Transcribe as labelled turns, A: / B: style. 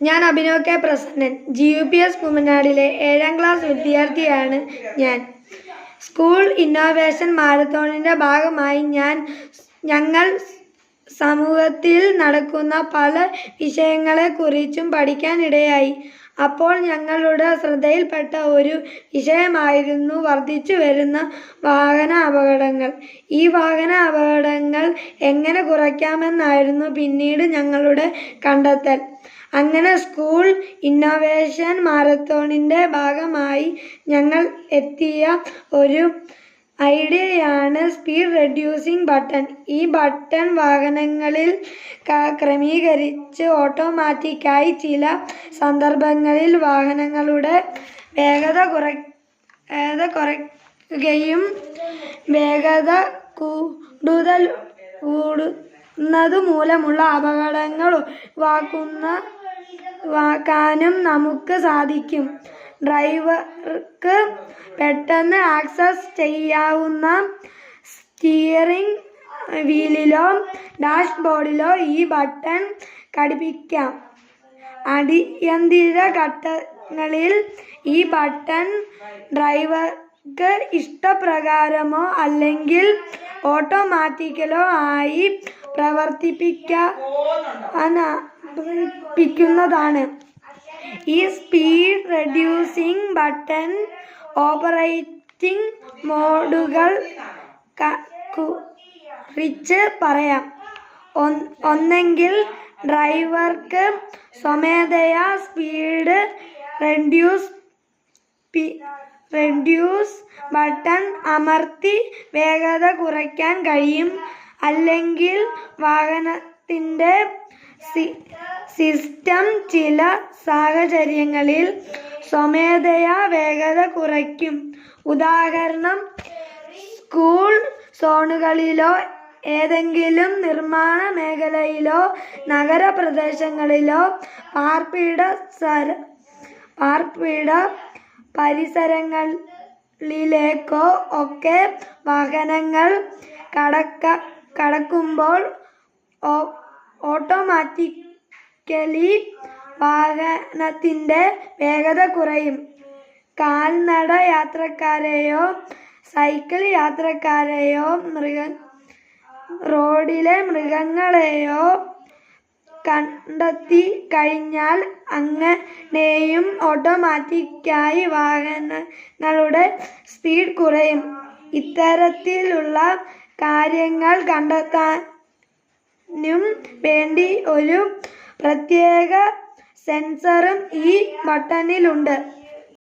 A: ഞാൻ Abhinav K Prasannan. GUPS കുമ്മനാടിലെ 7ാം class വിദ്യാർത്ഥിയാണ് ഞാൻ. സ്കൂൾ ഇന്നോവേഷൻ മാരത്തോണിൻ്റെ ഭാഗമായി ഞങ്ങൾ സമൂഹത്തിൽ നടക്കുന്ന പല വിഷയങ്ങളെക്കുറിച്ചും പഠിക്കാനിടയായി. അപ്പോൾ ഞങ്ങളുടെ ശ്രദ്ധയിൽപ്പെട്ട ഒരു വിഷയമായിരുന്നു വർദ്ധിച്ചുവരുന്ന വാഹന അപകടങ്ങൾ. ഈ വാഹന അപകടങ്ങൾ എങ്ങനെ കുറയ്ക്കാമെന്നായിരുന്നു പിന്നീട് ഞങ്ങളുടെ കണ്ടെത്തൽ. അങ്ങനെ സ്കൂൾ ഇന്നോവേഷൻ മാരത്തോണിൻ്റെ ഭാഗമായി ഞങ്ങൾ എത്തിയ ഒരു ഐഡിയയാണ് സ്പീഡ് റെഡ്യൂസിംഗ് ബട്ടൺ. ഈ ബട്ടൺ വാഹനങ്ങളിൽ ക്രമീകരിച്ച് ഓട്ടോമാറ്റിക്കായി ചില സന്ദർഭങ്ങളിൽ വാഹനങ്ങളുടെ വേഗത കുറയ്ക്കുകയും വേഗത കൂടുന്നതുമൂലമുള്ള അപകടങ്ങൾ ഒഴിവാക്കാനും നമുക്ക് സാധിക്കും. ഡ്രൈവർക്ക് പെട്ടെന്ന് ആക്സസ് ചെയ്യാവുന്ന സ്റ്റിയറിംഗ് വീലിലോ ഡാഷ്ബോർഡിലോ ഈ ബട്ടൺ ഘടിപ്പിക്കാം. അടിയന്തര ഘട്ടങ്ങളിൽ ഈ ബട്ടൺ ഡ്രൈവർക്ക് ഇഷ്ടപ്രകാരമോ അല്ലെങ്കിൽ ഓട്ടോമാറ്റിക്കലോ ആയി പ്രവർത്തിപ്പിക്കുന്നതാണ്. ഈ സ്പീഡ് റെഡ്യൂസിംഗ് ബട്ടൺ ഓപ്പറേറ്റിംഗ് മോഡുകൾ കുറിച്ച് പറയാം. ഒന്നെങ്കിൽ ഡ്രൈവർക്ക് സ്വമേധയാ സ്പീഡ് റെഡ്യൂസ് ബട്ടൺ അമർത്തി വേഗത കുറയ്ക്കാൻ കഴിയും. അല്ലെങ്കിൽ വാഹനത്തിൻ്റെ സിസ്റ്റം ചില സാഹചര്യങ്ങളിൽ സ്വമേധയാ വേഗത കുറയ്ക്കും. ഉദാഹരണം, സ്കൂൾ സോണുകളിലോ ഏതെങ്കിലും നിർമ്മാണ മേഖലയിലോ നഗരപ്രദേശങ്ങളിലോ പാർപ്പിട പരിസരങ്ങളിലേക്കോ ഒക്കെ വാഹനങ്ങൾ കടക്കുമ്പോൾ ഓട്ടോമാറ്റിക്കലി വാഹനത്തിൻ്റെ വേഗത കുറയും. കാൽനട യാത്രക്കാരെയോ സൈക്കിൾ യാത്രക്കാരെയോ റോഡിലെ മൃഗങ്ങളെയോ കണ്ടെത്തി കഴിഞ്ഞാൽ അങ്ങനെയും ഓട്ടോമാറ്റിക്കായി വാഹനങ്ങളുടെ സ്പീഡ് കുറയും. ഇത്തരത്തിലുള്ള കാര്യങ്ങൾ കണ്ടെത്താനും വേണ്ടി ഒരു പ്രത്യേക സെൻസറും ഈ ബട്ടണിലുണ്ട്.